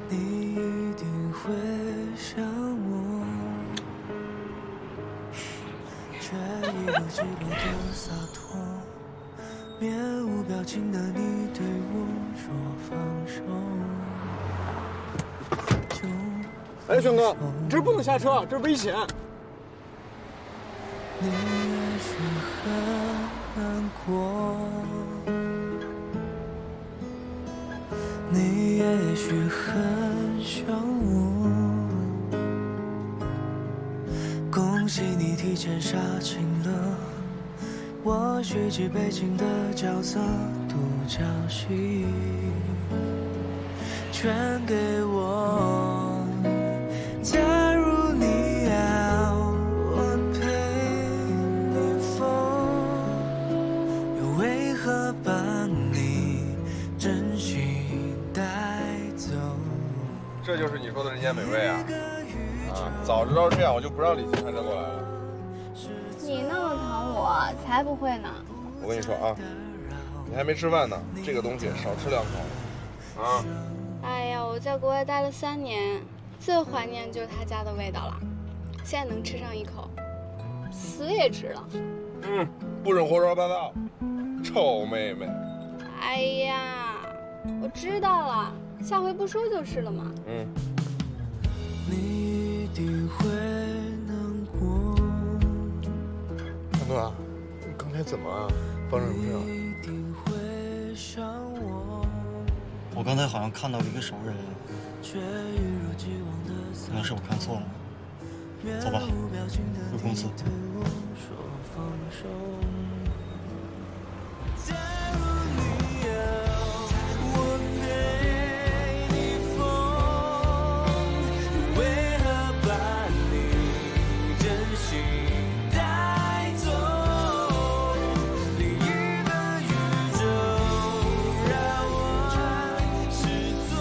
你一定会想我，却一如既往的洒脱，面无表情的你对我说放手。哎，轩哥，这儿不能下车，这儿危险。你也许很难过，你也许很想我，恭喜你提前杀青了，我续集背景的角色独角戏全给我。假如你要我陪你疯，又为何把你真心带走？这就是你说的人间美味啊！啊，早知道这样，我就不让李青开车过来了。你那么疼我，才不会呢。我跟你说啊，你还没吃饭呢，这个东西少吃2口啊。哎呀，我在国外待了3年，最怀念就是他家的味道了。现在能吃上1口，死也值了。不准胡说八道，臭妹妹。哎呀，我知道了，下回不说就是了嘛。你一定会难过。安东啊，你刚才怎么啊？发生什么事啊？一定会想我，我刚才好像看到了一个熟人，却一如既往的可能是我看错了。走吧，回公司。对我说放手。假如你要我陪你疯，为何把你真心带走？另一个宇宙让我失踪，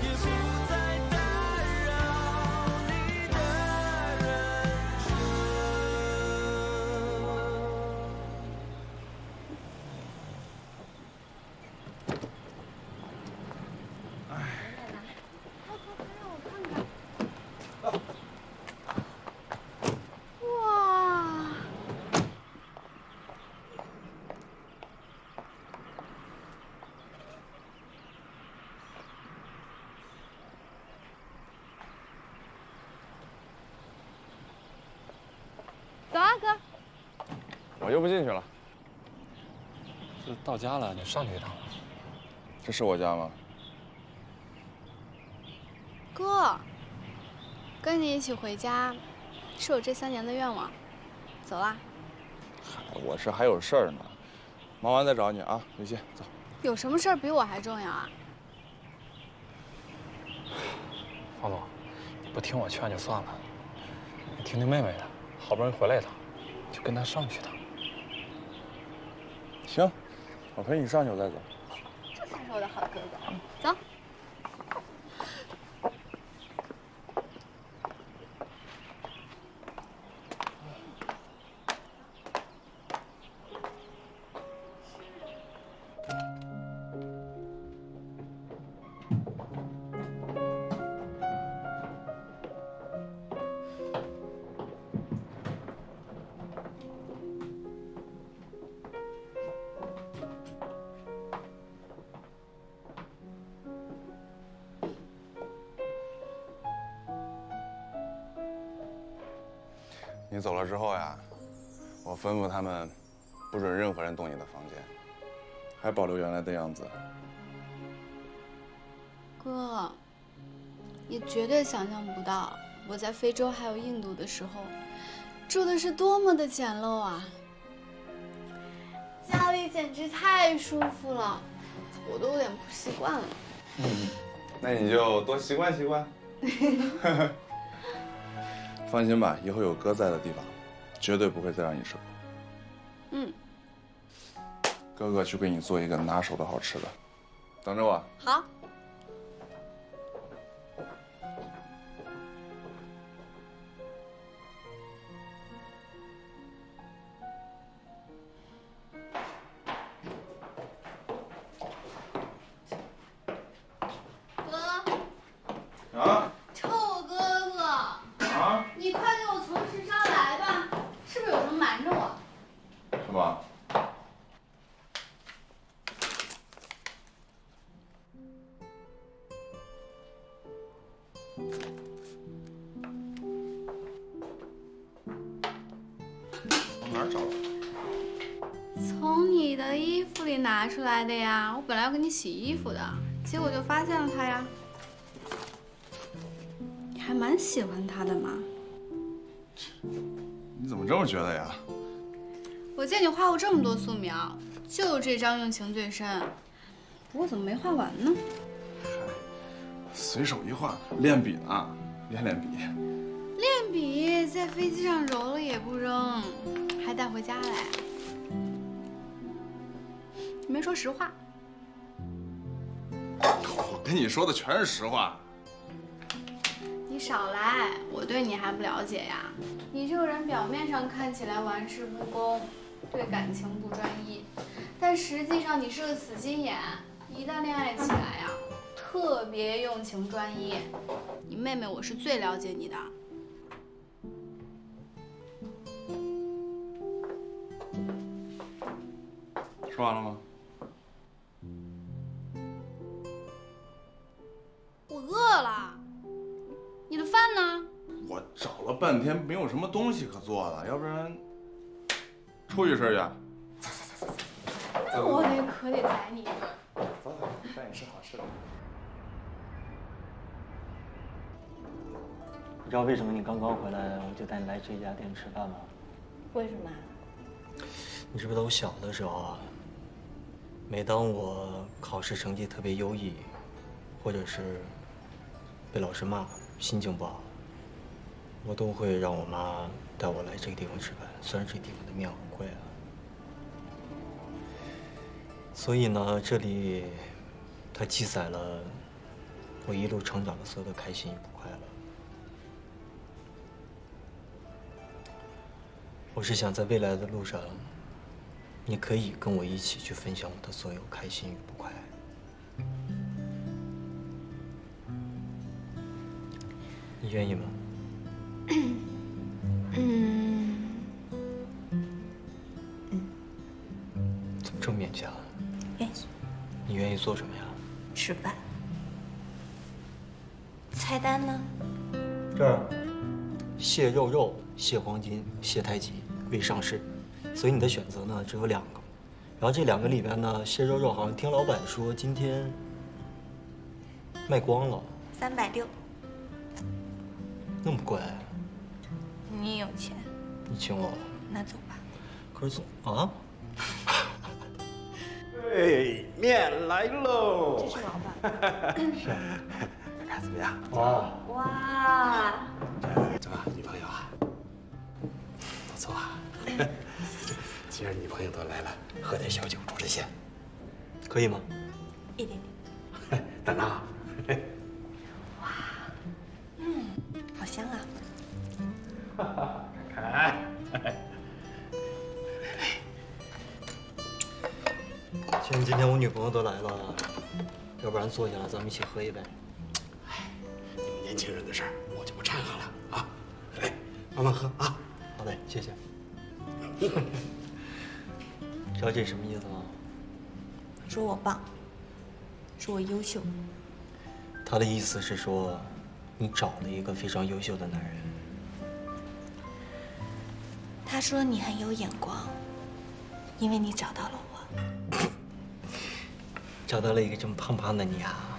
也不再打扰你的人哇，走啊，哥。我就不进去了。这到家了，你上去一趟。这是我家吗？哥，跟你一起回家，是我这3年的愿望。走啦。我这还有事儿呢，忙完再找你啊，刘鑫，走。有什么事儿比我还重要啊？方总，你不听我劝就算了，你听听妹妹的，好不容易回来一趟，就跟她上去一趟。行，我陪你上去，我再走。这才是我的好哥哥。走。你走了之后呀，我吩咐他们，不准任何人动你的房间，还保留原来的样子。哥，你绝对想象不到，我在非洲还有印度的时候，住的是多么的简陋啊！家里简直太舒服了，我都有点不习惯了。那你就多习惯习惯。放心吧，以后有哥在的地方，绝对不会再让你吃苦。嗯，哥哥去给你做一个拿手的好吃的，等着我。好。从哪儿找的？从你的衣服里拿出来的呀。我本来要给你洗衣服的，结果就发现了它呀。你还蛮喜欢它的嘛。你怎么这么觉得呀？我见你画过这么多素描，就这张用情最深。不过怎么没画完呢？随手一画，练笔呢，练笔。练笔在飞机上揉了也不扔，还带回家来。你没说实话。我跟你说的全是实话。你少来，我对你还不了解呀。你这个人表面上看起来玩世不恭，对感情不专一，但实际上你是个死心眼，一旦恋爱起来呀，特别用情专一。你妹妹我是最了解你的。说完了吗？我饿了，你的饭呢？我找了半天没有什么东西可做了，要不然出去吃去。那我可得宰你一顿。走，带你吃好吃的。你知道为什么你刚刚回来我就带你来这家店吃饭吗？为什么？你知不知道我小的时候啊，每当我考试成绩特别优异，或者是被老师骂，心情不好，我都会让我妈带我来这个地方吃饭。虽然这个地方的面很贵啊，所以呢，这里它记载了我一路成长的所有的开心与不快乐。我是想在未来的路上，你可以跟我一起去分享我的所有开心与不快。你愿意吗？怎么这么勉强？愿意。你愿意做什么呀？吃饭。菜单呢？这儿，蟹肉肉、蟹黄金、蟹太极未上市，所以你的选择呢只有2个。然后这2个里边呢，蟹肉肉好像听老板说今天卖光了360。那么贵？你有钱，你请我？那走吧。可是啊？哎，面来喽！这是老板。是。看怎么样？哇！哇！这吧，女朋友啊，不错啊。既然女朋友都来了，喝点小酒助助兴，可以吗？一点点。等着啊。好香啊！看，既然今天我女朋友都来了，要不然坐下来咱们一起喝一杯。你们年轻人的事儿我就不掺和了啊。来，慢慢喝啊。好嘞，谢谢。知道这是什么意思吗？说我棒，说我优秀。他的意思是说，你找了一个非常优秀的男人。他说你很有眼光，因为你找到了我。找到了一个这么胖胖的你啊！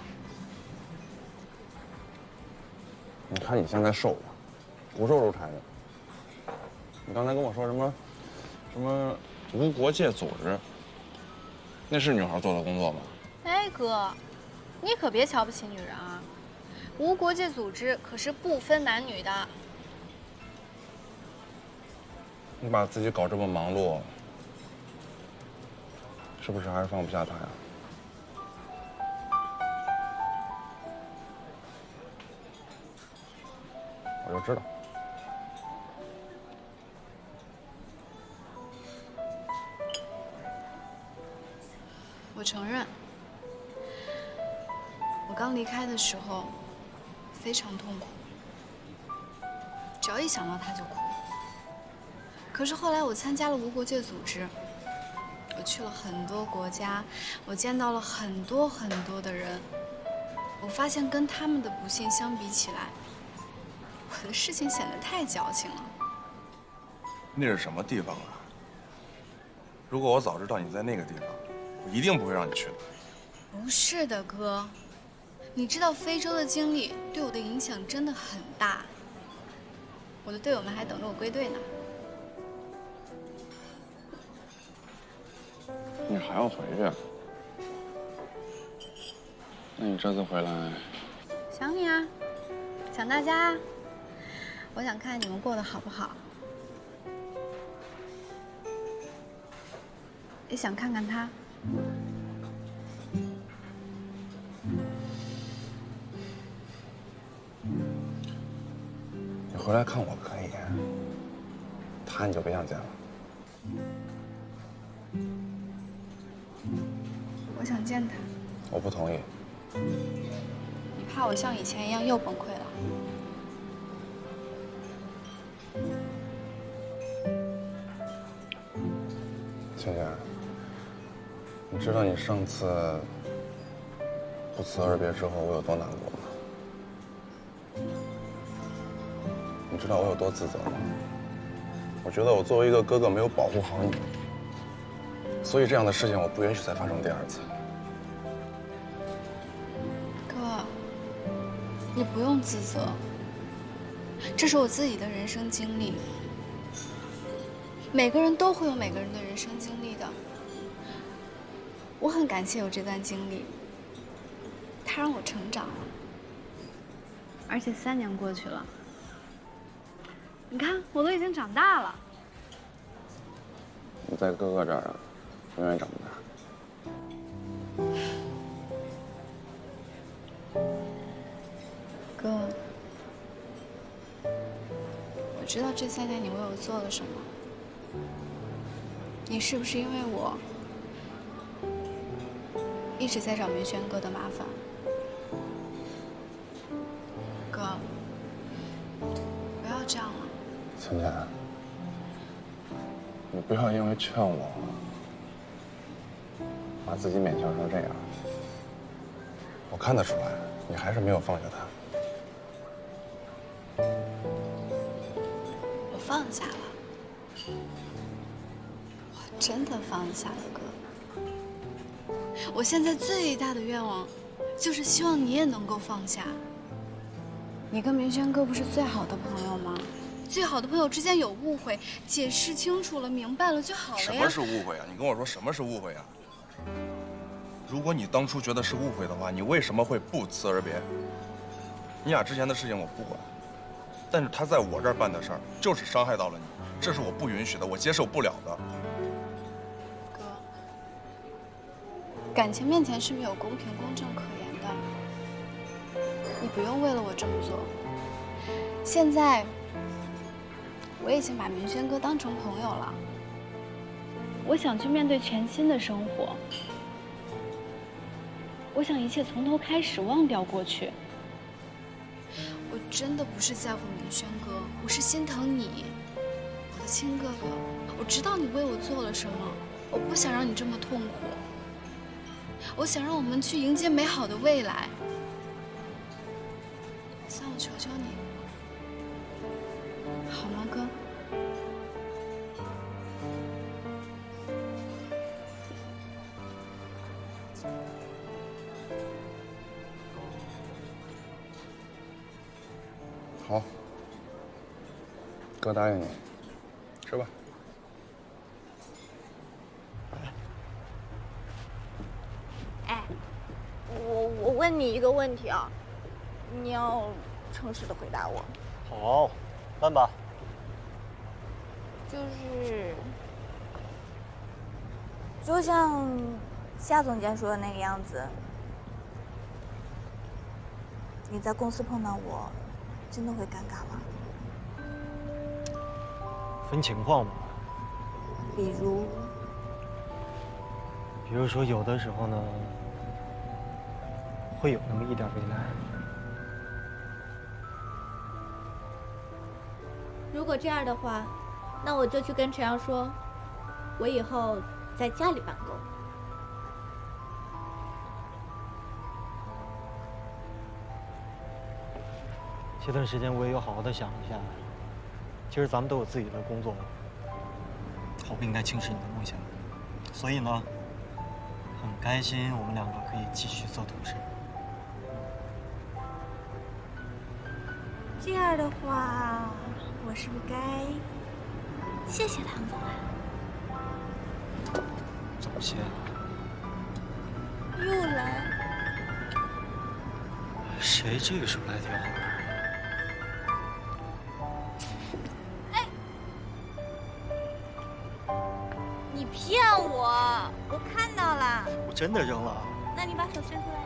你看你现在瘦了，骨瘦如柴的。你刚才跟我说什么无国界组织，那是女孩做的工作吗？哎哥，你可别瞧不起女人啊！无国界组织可是不分男女的。你把自己搞这么忙碌，是不是还是放不下他呀？我就知道。我承认，我刚离开的时候非常痛苦，只要一想到他就哭。可是后来我参加了无国界组织，我去了很多国家，我见到了很多很多的人，我发现跟他们的不幸相比起来，我的事情显得太矫情了。那是什么地方啊？如果我早知道你在那个地方，我一定不会让你去的。不是的，哥，你知道非洲的经历对我的影响真的很大。我的队友们还等着我归队呢。你还要回去？那你这次回来，想你啊，想大家。我想看你们过得好不好，也想看看他。你回来看我可以，他你就别想见了。我想见他。我不同意。你怕我像以前一样又崩溃了？倩倩，你知道你上次不辞而别之后我有多难过吗？你知道我有多自责吗？我觉得我作为一个哥哥没有保护好你，所以这样的事情我不允许再发生第二次。哥，你不用自责，这是我自己的人生经历。每个人都会有每个人的人生经历的。我很感谢有这段经历，它让我成长了。而且3年过去了，你看我都已经长大了。你在哥哥这儿啊，永远长不大。哥，我知道这3年你为我做了什么。你是不是因为我一直在找明轩哥的麻烦？哥，不要这样了。倩倩，你不要因为劝我，把自己勉强成这样。我看得出来，你还是没有放下他。我放下了。真的放下了，哥。我现在最大的愿望，就是希望你也能够放下。你跟明轩哥不是最好的朋友吗？最好的朋友之间有误会，解释清楚了，明白了就好了呀。什么是误会啊？你跟我说什么是误会啊？如果你当初觉得是误会的话，你为什么会不辞而别？你俩之前的事情我不管，但是他在我这儿办的事儿，就是伤害到了你，这是我不允许的，我接受不了的。感情面前是没有公平公正可言的，你不用为了我这么做。现在我已经把明轩哥当成朋友了，我想去面对全新的生活，我想一切从头开始，忘掉过去。我真的不是在乎明轩哥，我是心疼你，我的亲哥哥。我知道你为我做了什么，我不想让你这么痛苦。我想让我们去迎接美好的未来，算我求求你，好吗，哥？好，哥答应你，吃吧。我问你一个问题啊，你要诚实的回答我。好，问吧。就像夏总监说的那个样子，你在公司碰到我，真的会尴尬吗？分情况吧。比如说，有的时候呢，会有那么一点为难。如果这样的话，那我就去跟陈阳说，我以后在家里办公。这段时间我也有好好的想一下，其实咱们都有自己的工作，我不应该轻视你的梦想，所以呢，很开心我们两个可以继续做同事。这样的话，我是不是该谢谢唐总啊？怎么谢？又来？谁这个时候来电话？你骗我！我看到了。我真的扔了。那你把手伸出来。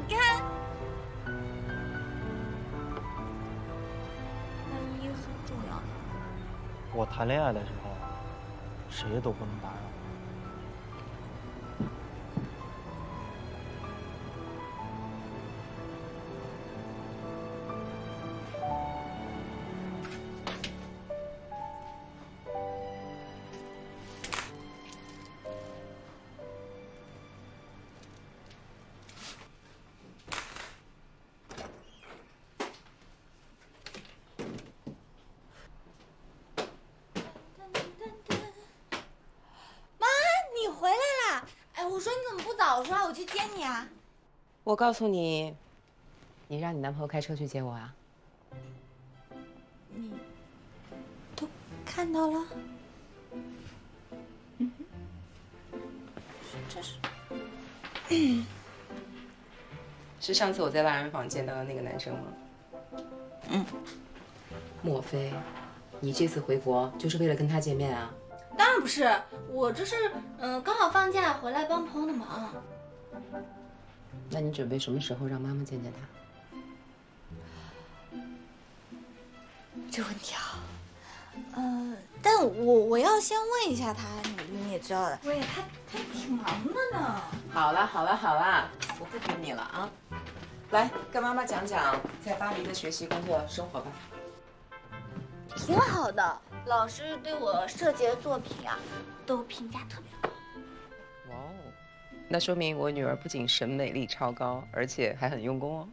你看。万一很重要的。我谈恋爱的时候，谁都不能打扰。我告诉你，你让你男朋友开车去接我啊？你都看到了？这是，是上次我在腊人坊见到的那个男生吗？嗯。莫非，你这次回国就是为了跟他见面啊？当然不是，我这是刚好放假回来帮朋友的忙。那你准备什么时候让妈妈见见他？这问题啊，但我要先问一下他，你也知道的。喂，他挺忙的呢。好了，我不逼你了啊！来，跟妈妈讲讲在巴黎的学习、工作、生活吧。挺好的，老师对我设计的作品啊，都评价特别高。哇哦，那说明我女儿不仅审美力超高，而且还很用功哦。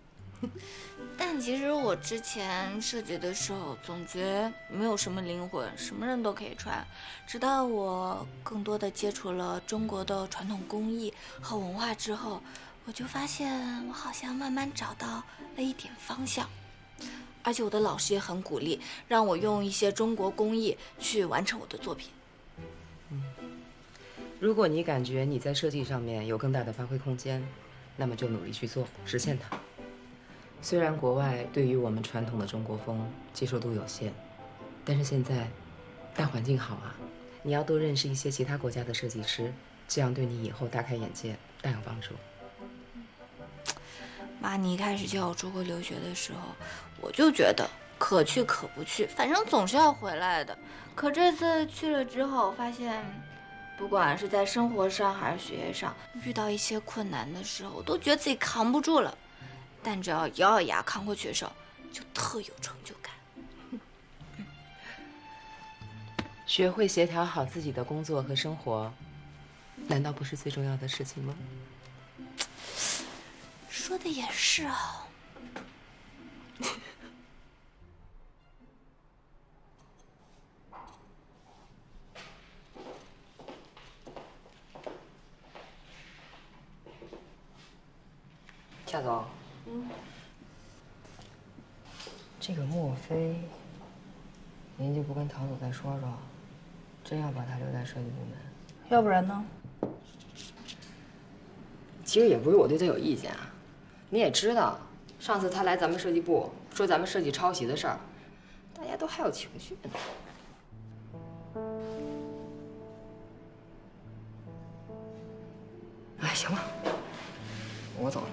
但其实我之前设计的时候，总觉没有什么灵魂，什么人都可以穿。直到我更多的接触了中国的传统工艺和文化之后，我就发现我好像慢慢找到了一点方向。而且我的老师也很鼓励，让我用一些中国工艺去完成我的作品。如果你感觉你在设计上面有更大的发挥空间，那么就努力去做，实现它。虽然国外对于我们传统的中国风接受度有限，但是现在大环境好啊，你要多认识一些其他国家的设计师，这样对你以后大开眼界大有帮助。妈，你一开始叫我出国留学的时候，我就觉得可去可不去，反正总是要回来的。可这次去了之后，发现不管是在生活上还是学业上，遇到一些困难的时候，我都觉得自己扛不住了。但只要咬咬牙扛过去的时候，就特有成就感。学会协调好自己的工作和生活，难道不是最重要的事情吗？说的也是啊。夏总，这个莫非，您就不跟唐总再说说，真要把他留在设计部门？要不然呢？其实也不是我对他有意见啊，你也知道，上次他来咱们设计部说咱们设计抄袭的事儿，大家都还有情绪呢。哎，行了，我走了。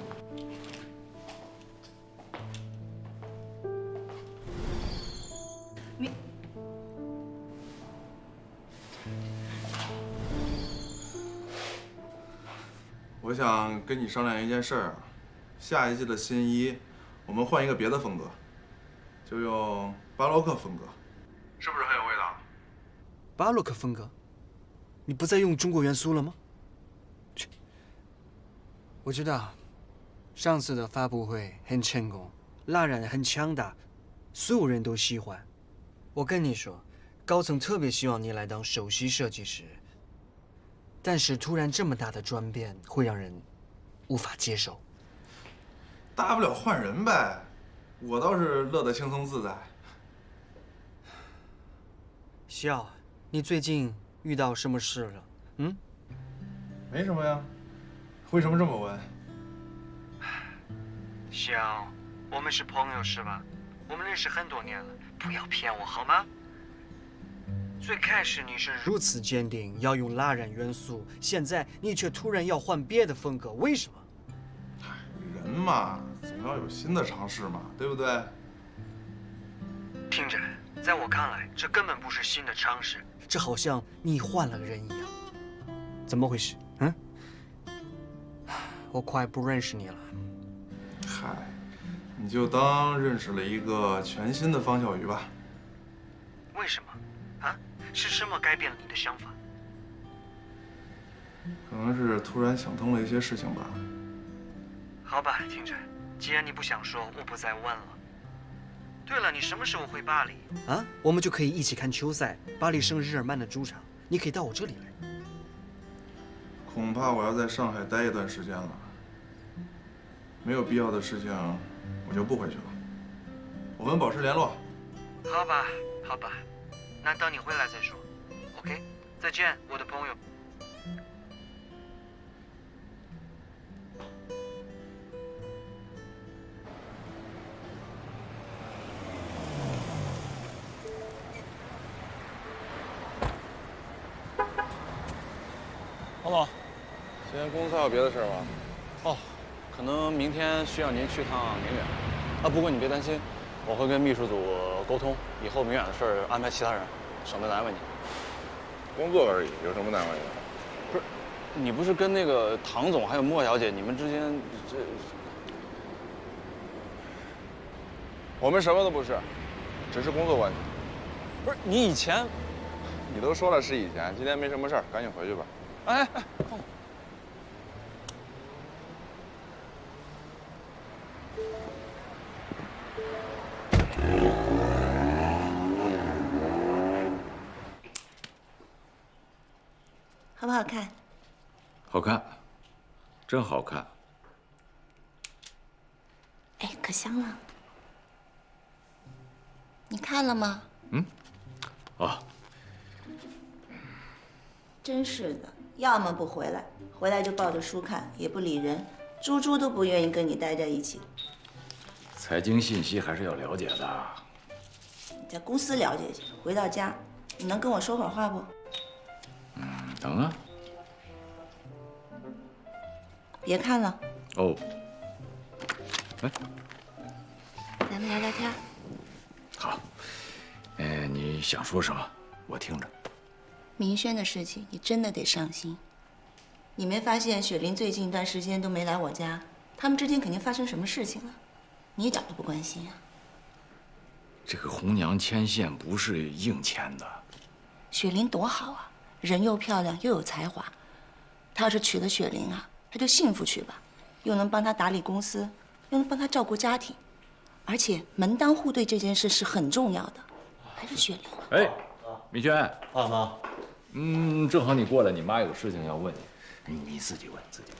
我想跟你商量一件事儿，下一季的新衣，我们换一个别的风格，就用巴洛克风格，是不是很有味道？巴洛克风格？你不再用中国元素了吗？去，我知道，上次的发布会很成功，蜡染很强大，所有人都喜欢。我跟你说，高层特别希望你来当首席设计师，但是突然这么大的转变会让人无法接受。大不了换人呗，我倒是乐得轻松自在。笑，你最近遇到什么事了？嗯？没什么呀，为什么这么问？笑，我们是朋友是吧？我们认识很多年了，不要骗我好吗？最开始你是如此坚定要用蜡染元素，现在你却突然要换别的风格，为什么？人嘛，总要有新的尝试嘛，对不对？听着，在我看来，这根本不是新的尝试，这好像你换了个人一样。怎么回事？嗯？我快不认识你了。嗨，你就当认识了一个全新的方小鱼吧。为什么？啊？是什么改变了你的想法？可能是突然想通了一些事情吧。好吧，听着，既然你不想说，我不再问了。对了，你什么时候回巴黎？啊？我们就可以一起看球赛，巴黎圣日耳曼的主场，你可以到我这里来。恐怕我要在上海待一段时间了。没有必要的事情，我就不回去了。我们保持联络。好吧，好吧，那等你回来再说。OK， 再见，我的朋友。王总，今天公司还有别的事吗？哦，可能明天需要您去趟明远。啊，不过你别担心，我会跟秘书组沟通，以后明远的事儿安排其他人，省得难为你。工作而已，有什么难为的？不是，你不是跟那个唐总还有莫小姐，你们之间这……我们什么都不是，只是工作关系。不是你以前，你都说了是以前，今天没什么事儿，赶紧回去吧。哎，好不好看？好看，真好看。哎，可香了。你看了吗？啊，真是的，要么不回来，回来就抱着书看，也不理人，猪猪都不愿意跟你待在一起。财经信息还是要了解的。你在公司了解去，回到家，你能跟我说会儿话不？等啊。别看了。哦。哎，咱们聊聊天。好。你想说什么？我听着。明轩的事情，你真的得上心。你没发现雪玲最近一段时间都没来我家？他们之间肯定发生什么事情了，你一点都不关心啊？这个红娘牵线不是硬牵的。雪玲多好啊，人又漂亮又有才华。他要是娶了雪玲啊，他就幸福去吧，又能帮他打理公司，又能帮他照顾家庭，而且门当户对这件事是很重要的。还是雪玲。哎，明轩。啊妈。正好你过来，你妈有事情要问你，你自己问自己问。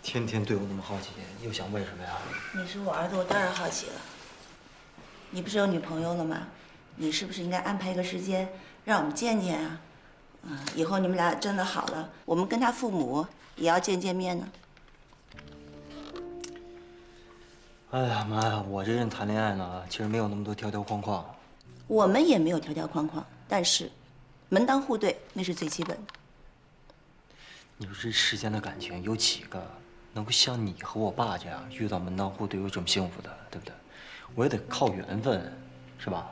天天对我那么好奇，又想问什么呀？你是我儿子，我当然好奇了。你不是有女朋友了吗？你是不是应该安排一个时间让我们见见啊？以后你们俩真的好了，我们跟他父母也要见见面呢。哎呀妈呀，我这人谈恋爱呢，其实没有那么多条条框框。我们也没有条条框框，但是门当户对那是最基本的。你说这世间的感情有几个能够像你和我爸这样遇到门当户对又这么幸福的，对不对？我也得靠缘分，是吧？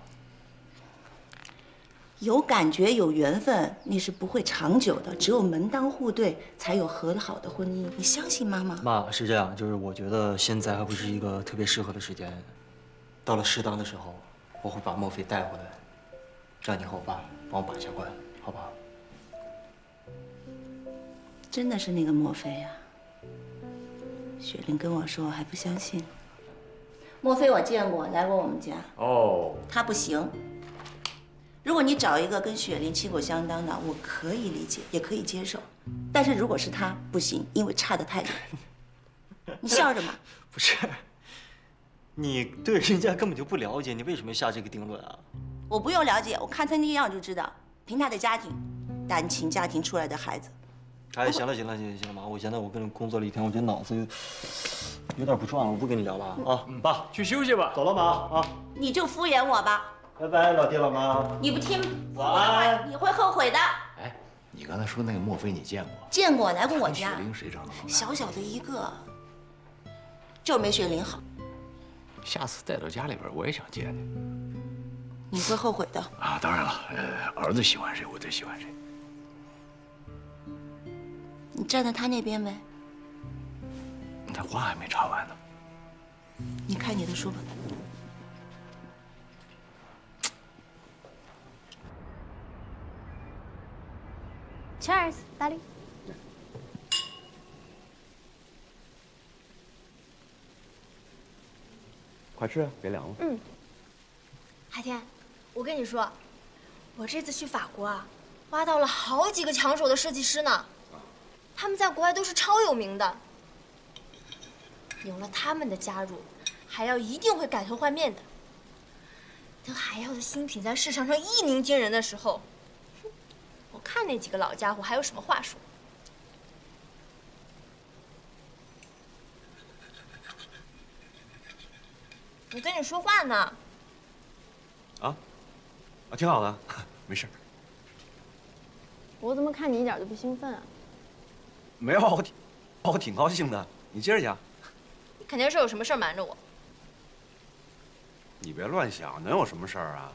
有感觉有缘分那是不会长久的，只有门当户对才有和好的婚姻。你相信妈妈？妈，是这样，就是我觉得现在还不是一个特别适合的时间，到了适当的时候，我会把莫非带回来，让你和我爸帮我把一下关，好不好？真的是那个莫非呀？雪玲跟我说还不相信。莫非我见过，来过我们家。哦，他不行。如果你找一个跟雪玲旗鼓相当的，我可以理解，也可以接受。但是如果是他，不行，因为差得太远。你笑什么？不是，你对人家根本就不了解，你为什么下这个定论啊？我不用了解，我看他那样就知道，凭他的家庭，单亲家庭出来的孩子。哎，行了妈，我现在我跟你工作了一天，我觉得脑子有点不转了，我不跟你聊了啊。爸，去休息吧。走了，妈啊。你就敷衍我吧。拜拜，老爹老妈。你不听我的话，你会后悔的。哎，你刚才说那个莫非你见过？见过，来过我家。雪玲谁长得好看？小小的一个，就是没雪玲好。下次带到家里边，我也想见见。你会后悔的。啊，当然了，儿子喜欢谁，我最喜欢谁。你站在他那边呗。他话还没插完呢。你看你的书吧。Cheers， 大力。快吃啊，别凉了。嗯。海天，我跟你说，我这次去法国啊，挖到了好几个抢手的设计师呢，他们在国外都是超有名的。有了他们的加入，海妖一定会改头换面的。等海妖的新品在市场上一鸣惊人的时候，我看那几个老家伙还有什么话说。我跟你说话呢。啊，挺好的，没事。我怎么看你一点都不兴奋啊？没有，我挺高兴的。你接着讲。你肯定是有什么事儿瞒着我。你别乱想，能有什么事儿啊？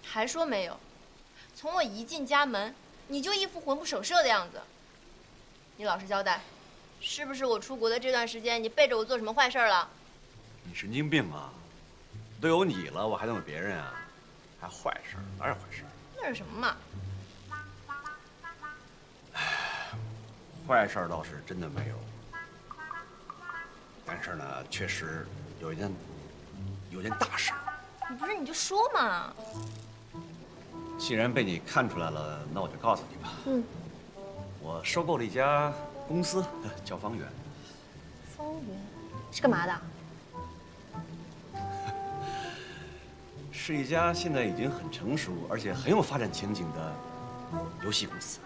还说没有？从我一进家门，你就一副魂不守舍的样子。你老实交代，是不是我出国的这段时间，你背着我做什么坏事了？你神经病啊！都有你了，我还能有别人啊？还坏事？哪有坏事？那是什么嘛？坏事倒是真的没有，但是呢，确实有件大事。你不是你就说嘛。既然被你看出来了，那我就告诉你吧。嗯。我收购了一家公司，叫方圆。方圆是干嘛的？是一家现在已经很成熟，而且很有发展前景的游戏公司。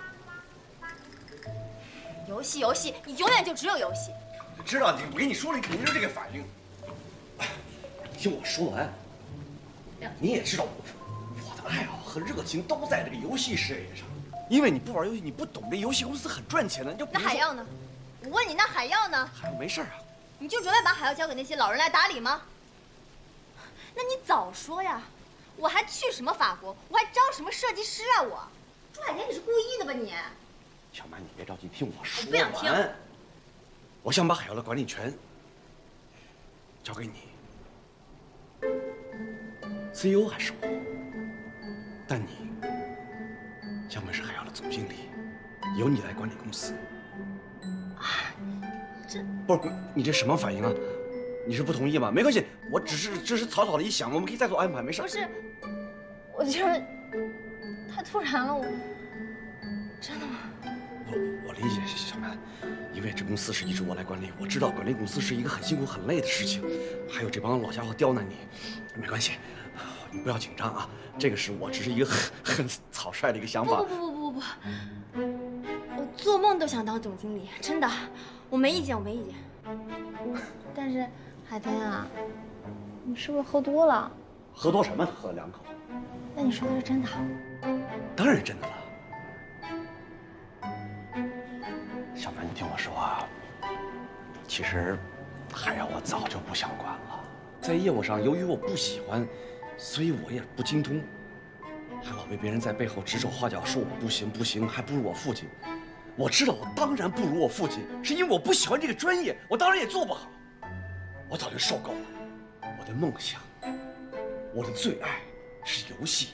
游戏，你永远就只有游戏。知道我跟你说了，你肯定是这个反应。你听我说完。你也知道我的爱好和热情都在这个游戏事业上。因为你不玩游戏，你不懂这游戏公司很赚钱的。那海耀呢？我问你，那海耀呢？海耀没事啊。你就准备把海耀交给那些老人来打理吗？那你早说呀！我还去什么法国？我还招什么设计师啊？我，朱海天，你是故意的吧你？小满，你别着急，听我说完。我不想听。我想把海耀的管理权交给你。CEO 还是我，但你将会是海耀的总经理，由你来管理公司。啊，这不是你这什么反应啊？你是不同意吗？没关系，我只是草草的一想，我们可以再做安排，没事。不是，我就是太突然了，我真的吗？我理解小曼，因为这公司是一直我来管理，我知道管理公司是一个很辛苦很累的事情，还有这帮老家伙刁难你，没关系，你不要紧张啊。这个是我只是一个很草率的一个想法。不，我做梦都想当总经理，真的，我没意见，我没意见。但是海天啊，你是不是喝多了？喝多什么？喝了2口。那你说的是真的？当然是真的了。小曼，你听我说啊，其实海耀我早就不想管了。在业务上，由于我不喜欢，所以我也不精通，还老被别人在背后指手画脚，说我不行，还不如我父亲。我知道我当然不如我父亲，是因为我不喜欢这个专业，我当然也做不好。我早就受够了。我的梦想，我的最爱是游戏。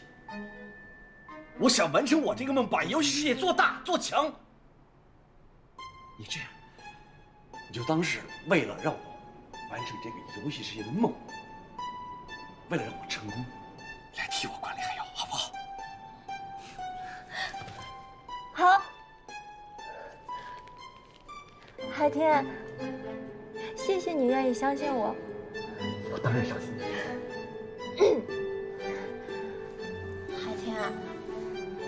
我想完成我这个梦，把游戏事业做大做强。你这样，你就当是为了让我完成这个游戏世界的梦，为了让我成功，来替我管理海妖，好不好？好。海天，谢谢你愿意相信我。我当然相信你。海天，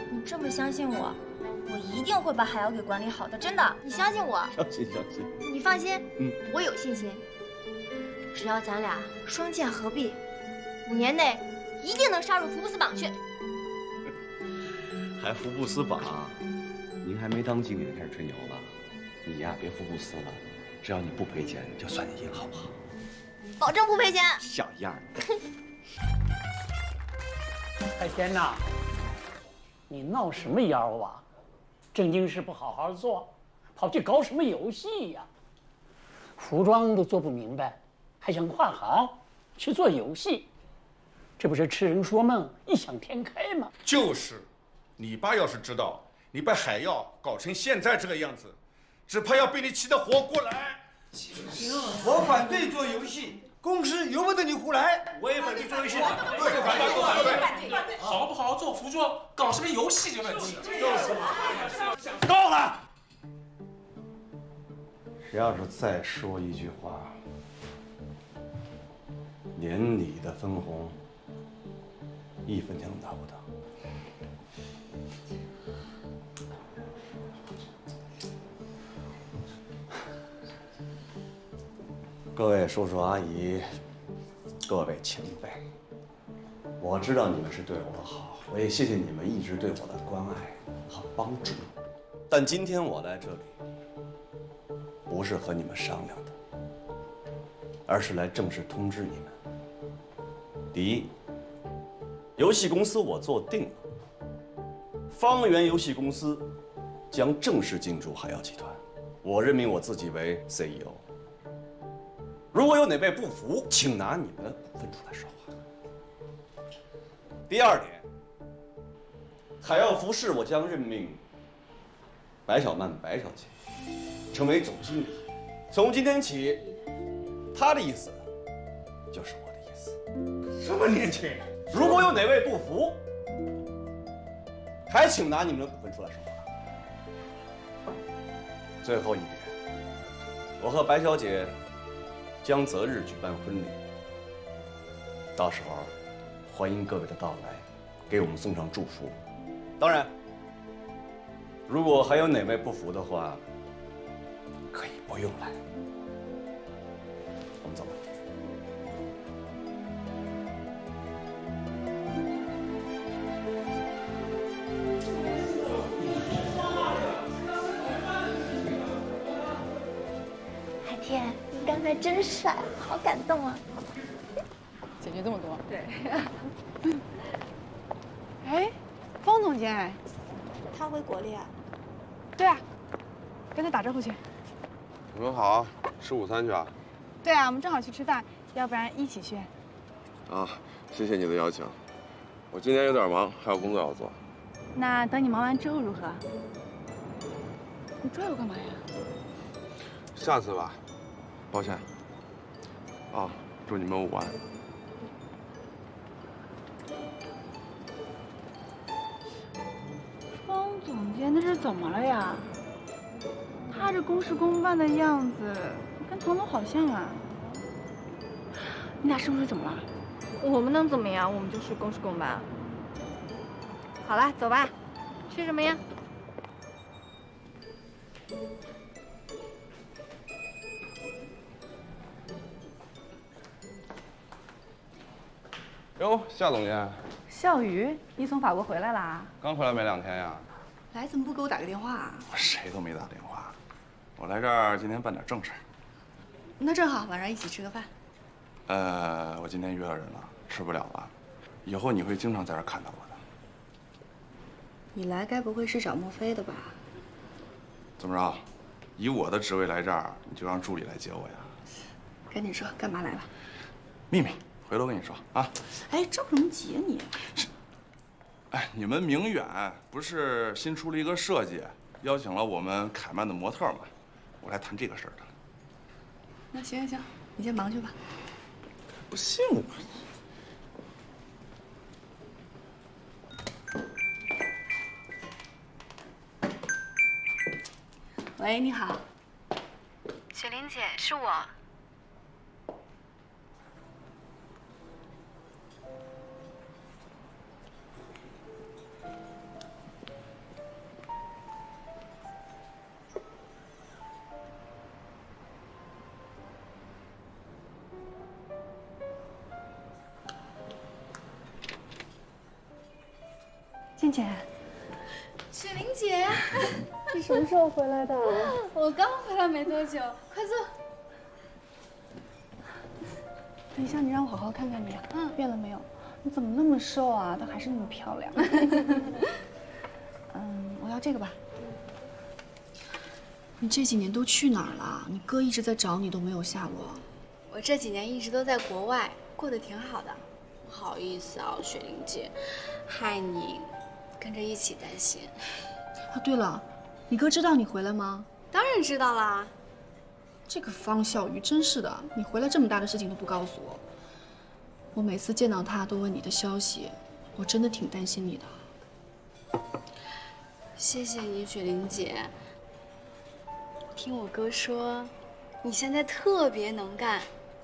你这么相信我，我一定会把海妖给管理好的，真的，你相信我。相信相信。你放心，我有信心。只要咱俩双剑合璧，5年内一定能杀入福布斯榜去。还福布斯榜？您还没当经理就开始吹牛了？你呀，别福布斯了，只要你不赔钱，就算你赢，好不好？保证不赔钱。小样儿。海天呐，你闹什么妖啊？正经事不好好做，跑去搞什么游戏呀？服装都做不明白，还想跨行去做游戏，这不是痴人说梦、异想天开吗？就是，你爸要是知道你把海妖搞成现在这个样子，只怕要被你气得活过来。行，我反对做游戏，公司由不得你胡来。我也反对做游戏。对，反对。好不好做服装，搞什么游戏这问题？就是嘛。够了！谁要是再说一句话，年底的分红1分钱都拿不到。各位叔叔阿姨，各位前辈，我知道你们是对我好，我也谢谢你们一直对我的关爱和帮助。但今天我来这里，不是和你们商量的，而是来正式通知你们：第一，游戏公司我做定了，方圆游戏公司将正式进驻海妖集团，我任命我自己为 CEO。如果有哪位不服，请拿你们的股份出来说话。第二点，海妖服饰我将任命白小曼白小姐成为总经理。从今天起，她的意思就是我的意思。这么年轻，如果有哪位不服，还请拿你们的股份出来说话。最后一点，我和白小姐将择日举办婚礼，到时候欢迎各位的到来，给我们送上祝福。当然，如果还有哪位不服的话，可以不用来。我们走吧。海天，你刚才真帅，好感动啊！解决这么多，对。哎，方总监，他回国了呀？对啊，跟他打招呼去。你们好，吃午餐去啊？对啊，我们正好去吃饭，要不然一起去。啊，谢谢你的邀请。我今天有点忙，还有工作要做。那等你忙完之后如何？你拽我干嘛呀？下次吧。抱歉。啊，祝你们午安。方总监，那是怎么了呀？他这公事公办的样子，跟唐总好像啊。你俩是不是怎么了？我们能怎么样？我们就是公事公办。好了，走吧。吃什么呀？哟，夏总监。笑宇，你从法国回来啦？刚回来没2天呀。来，怎么不给我打个电话？我谁都没打电话。我来这儿今天办点正事儿。那正好，晚上一起吃个饭。我今天约了人了，吃不了了。以后你会经常在这儿看到我的。你来该不会是找莫非的吧？怎么着？以我的职位来这儿，你就让助理来接我呀？赶紧说，干嘛来了？秘密，回头跟你说啊。哎，着什么急啊你？哎，你们明远不是新出了一个设计，邀请了我们凯曼的模特吗？我来谈这个事儿的。那行，你先忙去吧。不信我。喂，你好。雪玲姐，是我。静姐，雪玲姐，你什么时候回来的？我刚回来没多久，快坐。等一下，你让我好好看看你。变了没有？你怎么那么瘦啊？但还是那么漂亮。我要这个吧。你这几年都去哪儿了？你哥一直在找你，都没有下落。我这几年一直都在国外，过得挺好的。不好意思啊，雪玲姐，害你跟着一起担心。啊，对了，你哥知道你回来吗？当然知道啦。这个方笑鱼真是的，你回来这么大的事情都不告诉我。我每次见到他都问你的消息，我真的挺担心你的。谢谢你，雪玲姐。听我哥说，你现在特别能干，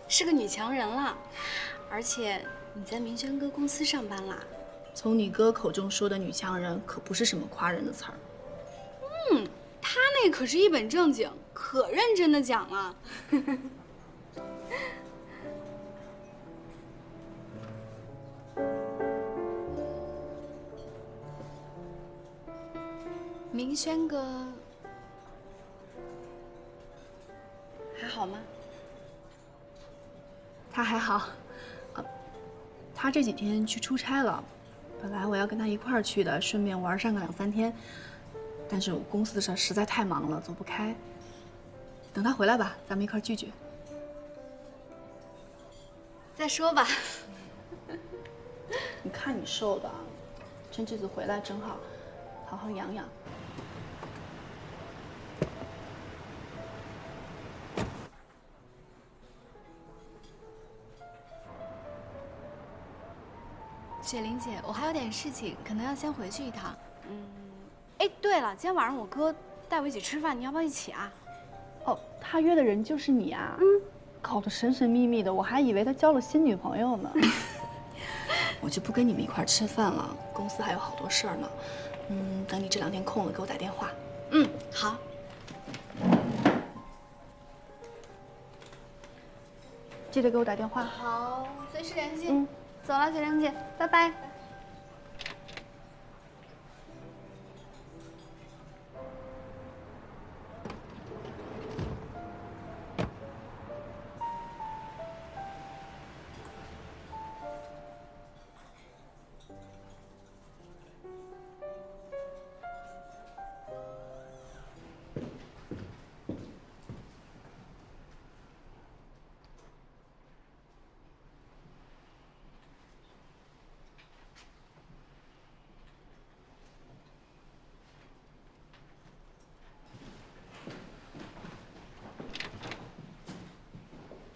是个女强人了，而且你在明轩哥公司上班啦。从你哥口中说的女强人，可不是什么夸人的词儿。他那可是一本正经，可认真的讲了。明轩哥还好吗？他还好，他这几天去出差了。本来我要跟他一块儿去的，顺便玩上个2、3天。但是我公司的事实在太忙了，走不开。等他回来吧，咱们一块儿聚聚。再说吧。你看你瘦的，趁这次回来正好，好好养养。雪玲姐，我还有点事情，可能要先回去一趟。哎，对了，今天晚上我哥带我一起吃饭，你要不要一起啊？哦，他约的人就是你啊？搞得神神秘秘的，我还以为他交了新女朋友呢。我就不跟你们一块儿吃饭了，公司还有好多事儿呢。等你这2天空了，给我打电话。好。记得给我打电话。好，随时联系。走了，雪玲姐，拜拜。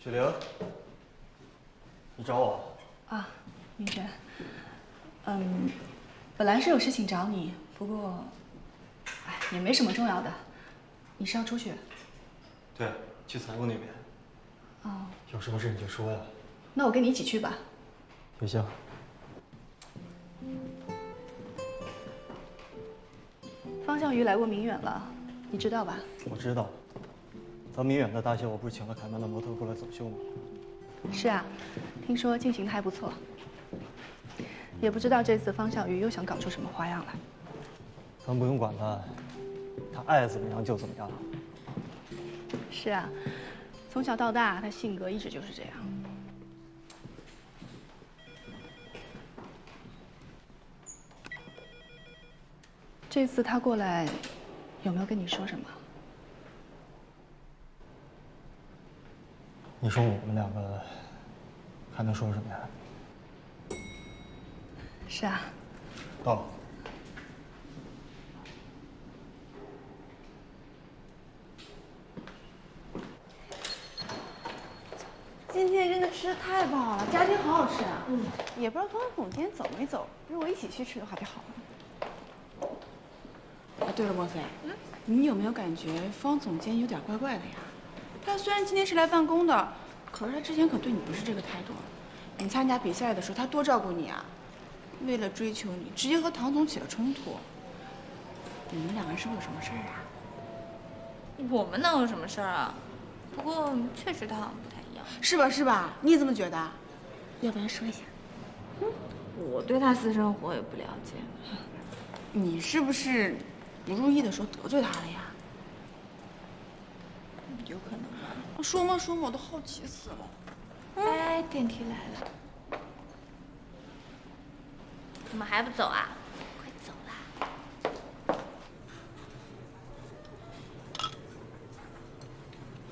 雪玲，你找我？啊，明轩。本来是有事情找你，不过，也没什么重要的。你是要出去？对，去财务那边。哦，有什么事你就说呀。那我跟你一起去吧。也行。方笑鱼来过明远了，你知道吧？我知道。咱明远的大秀，我不是请了凯曼的模特过来走秀吗？是啊，听说进行的还不错。也不知道这次方小鱼又想搞出什么花样来。咱不用管他，他爱怎么样就怎么样。是啊，从小到大，他性格一直就是这样。这次他过来，有没有跟你说什么？你说我们2个还能说什么呀？是啊。到了。吃的太棒了，炸鸡好好吃啊。也不知道方总今天走没走，如果一起去吃的话就好了。啊，对了，莫非，你有没有感觉方总监有点怪怪的呀？他虽然今天是来办公的，可是他之前可对你不是这个态度。你参加比赛的时候，他多照顾你啊。为了追求你，直接和唐总起了冲突。你们两个人是不是有什么事儿啊？我们能有什么事儿啊？不过确实他好像不太一样，是吧？是吧？你也这么觉得？要不然说一下。我对他私生活也不了解。你是不是不如意的时候得罪他了呀？有可能吧。说嘛说嘛，我都好奇死了。哎，电梯来了。怎么还不走啊？快走啦！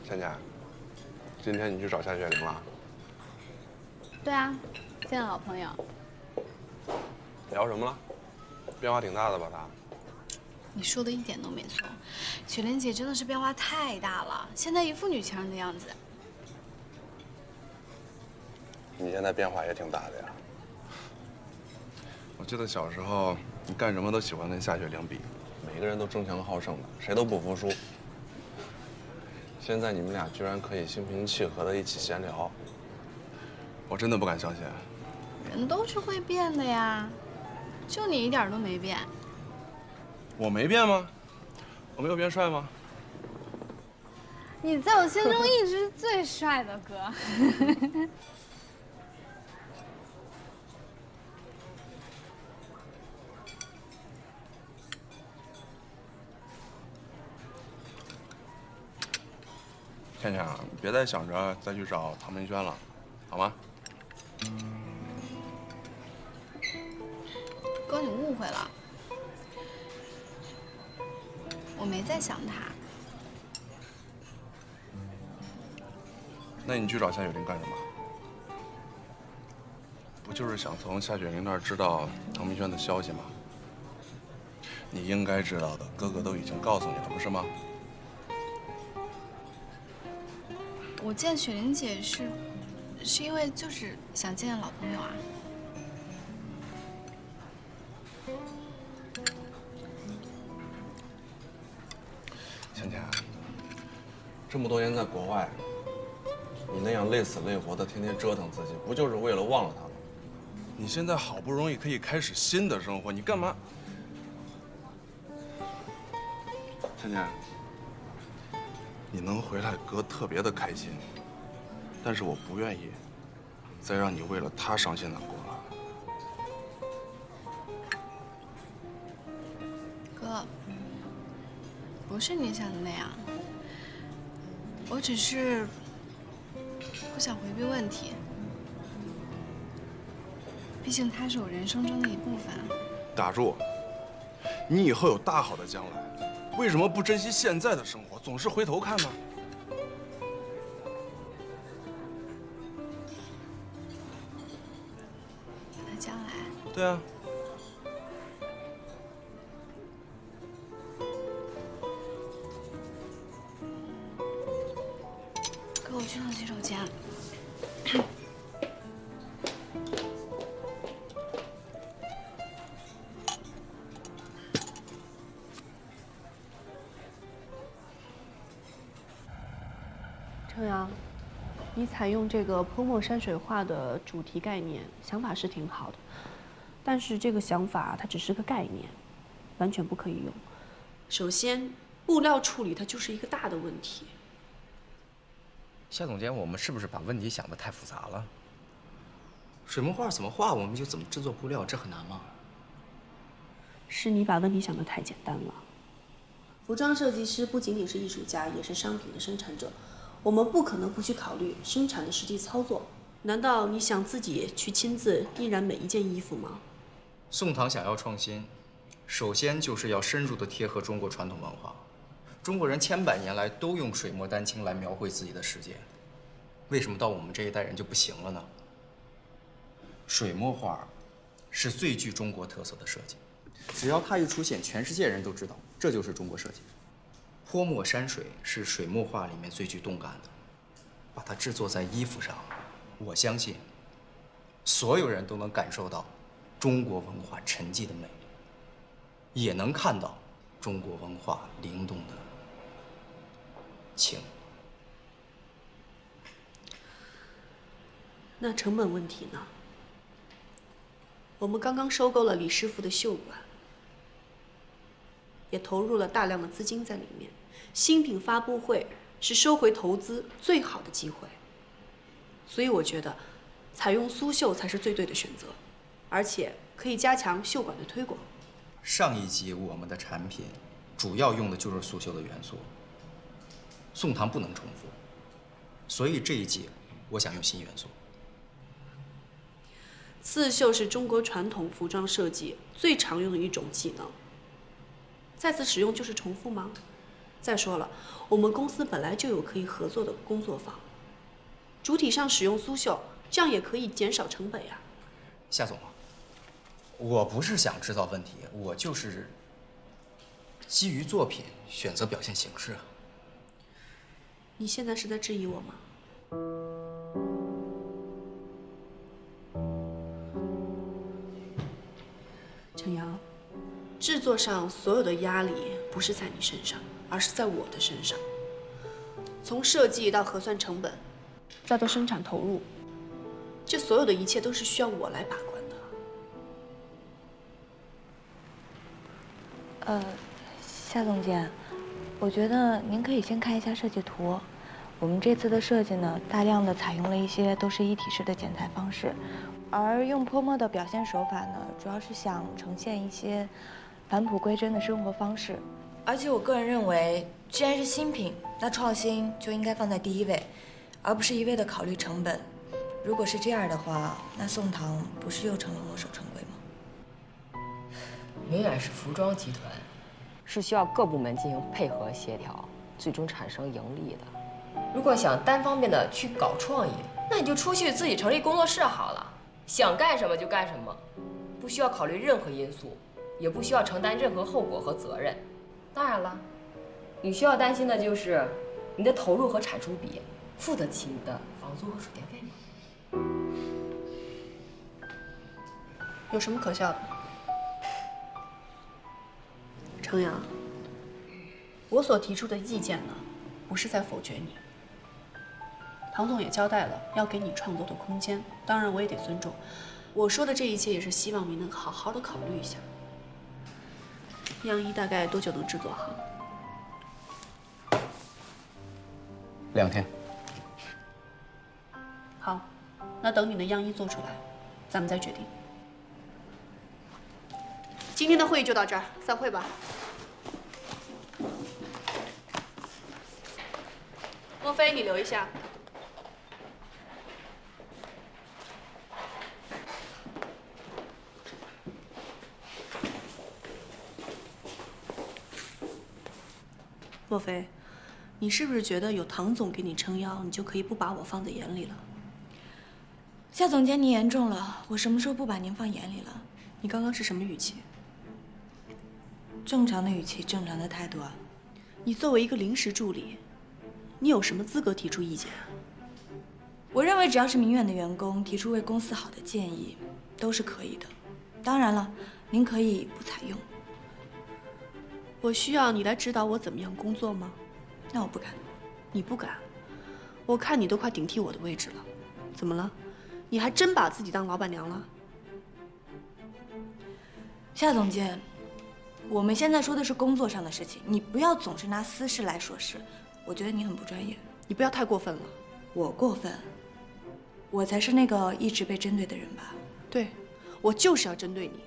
倩倩，今天你去找夏雪玲了？对啊，见了老朋友。聊什么了？变化挺大的吧？她？你说的一点都没错，雪莲姐真的是变化太大了，现在一副女强人的样子。你现在变化也挺大的呀。我记得小时候，你干什么都喜欢跟夏雪玲比，每个人都争强好胜的，谁都不服输。现在你们俩居然可以心平气和的一起闲聊，我真的不敢相信。人都是会变的呀，就你一点都没变。我没变吗？我没有变帅吗？你在我心中一直是最帅的哥。倩倩，别再想着再去找唐文轩了，好吗？哥，你误会了，我没在想他。那你去找夏雪玲干什么？不就是想从夏雪玲那儿知道唐明轩的消息吗？你应该知道的，哥哥都已经告诉你了，不是吗？我见雪玲姐是因为就是想见老朋友啊。倩倩，这么多年在国外，你那样累死累活的天天折腾自己，不就是为了忘了他吗？你现在好不容易可以开始新的生活，你干嘛？倩倩，你能回来，哥特别的开心。但是我不愿意再让你为了他伤心难过了。哥，不是你想的那样，我只是不想回避问题。毕竟他是我人生中的一部分。打住！你以后有大好的将来，为什么不珍惜现在的生活，总是回头看呢？你的将来？对啊。哥，我去趟洗手间。程阳，你采用这个泼墨山水画的主题概念，想法是挺好的，但是这个想法它只是个概念，完全不可以用。首先，布料处理它就是一个大的问题。夏总监，我们是不是把问题想得太复杂了？水墨画怎么画，我们就怎么制作布料，这很难吗？是你把问题想得太简单了。服装设计师不仅仅是艺术家，也是商品的生产者。我们不可能不去考虑生产的实际操作。难道你想自己去亲自印染每一件衣服吗？宋唐想要创新，首先就是要深入地贴合中国传统文化。中国人千百年来都用水墨丹青来描绘自己的世界，为什么到我们这一代人就不行了呢？水墨画是最具中国特色的设计，只要它一出现，全世界人都知道这就是中国设计。泼墨山水是水墨画里面最具动感的，把它制作在衣服上，我相信，所有人都能感受到中国文化沉寂的美，也能看到中国文化灵动的情。那成本问题呢？我们刚刚收购了李师傅的绣馆，也投入了大量的资金在里面。新品发布会是收回投资最好的机会，所以我觉得采用苏绣才是最对的选择，而且可以加强绣馆的推广。上一集我们的产品主要用的就是苏绣的元素，宋唐不能重复，所以这一集我想用新元素。刺绣是中国传统服装设计最常用的一种技能，再次使用就是重复吗？再说了，我们公司本来就有可以合作的工作坊，主体上使用苏绣，这样也可以减少成本呀。夏总，我不是想制造问题，我就是基于作品选择表现形式啊。你现在是在质疑我吗？陈阳，制作上所有的压力不是在你身上，而是在我的身上。从设计到核算成本，再到生产投入，这所有的一切都是需要我来把关的。夏总监，我觉得您可以先看一下设计图。我们这次的设计呢，大量的采用了一些都是一体式的剪裁方式，而用泼墨的表现手法呢，主要是想呈现一些返璞归真的生活方式。而且我个人认为，既然是新品，那创新就应该放在第一位，而不是一味的考虑成本。如果是这样的话，那宋唐不是又成了墨守成规吗？明远是服装集团，是需要各部门进行配合协调，最终产生盈利的。如果想单方面的去搞创意，那你就出去自己成立工作室好了，想干什么就干什么，不需要考虑任何因素，也不需要承担任何后果和责任。当然了，你需要担心的就是你的投入和产出比付得起你的房租和水电费吗？有什么可笑的？程阳，我所提出的意见呢，不是在否决你。唐总也交代了，要给你创作的空间，当然我也得尊重。我说的这一切也是希望你能好好的考虑一下。样衣大概多久能制作好？2天。好，那等你的样衣做出来，咱们再决定。今天的会议就到这儿，散会吧。莫非，你留一下。莫非，你是不是觉得有唐总给你撑腰，你就可以不把我放在眼里了？夏总监，您言重了，我什么时候不把您放眼里了？你刚刚是什么语气？正常的语气，正常的态度啊。你作为一个临时助理，你有什么资格提出意见啊？我认为只要是明远的员工提出为公司好的建议，都是可以的。当然了，您可以不采用。我需要你来指导我怎么样工作吗？那我不敢。你不敢？我看你都快顶替我的位置了。怎么了？你还真把自己当老板娘了？夏总监，我们现在说的是工作上的事情，你不要总是拿私事来说事。我觉得你很不专业。你不要太过分了。我过分？我才是那个一直被针对的人吧？对，我就是要针对你。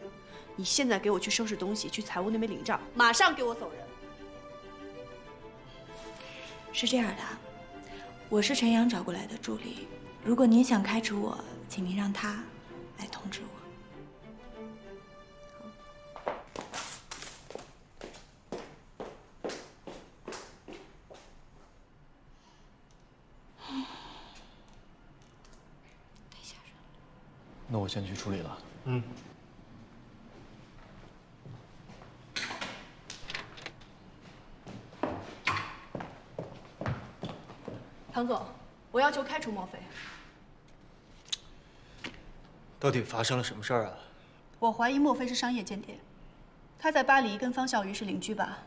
你现在给我去收拾东西，去财务那边领账，马上给我走人。是这样的，我是陈阳找过来的助理，如果您想开除我，请您让他来通知我。那我先去处理了。唐总，我要求开除莫非。到底发生了什么事儿啊？我怀疑莫非是商业间谍。他在巴黎跟方笑瑜是邻居吧？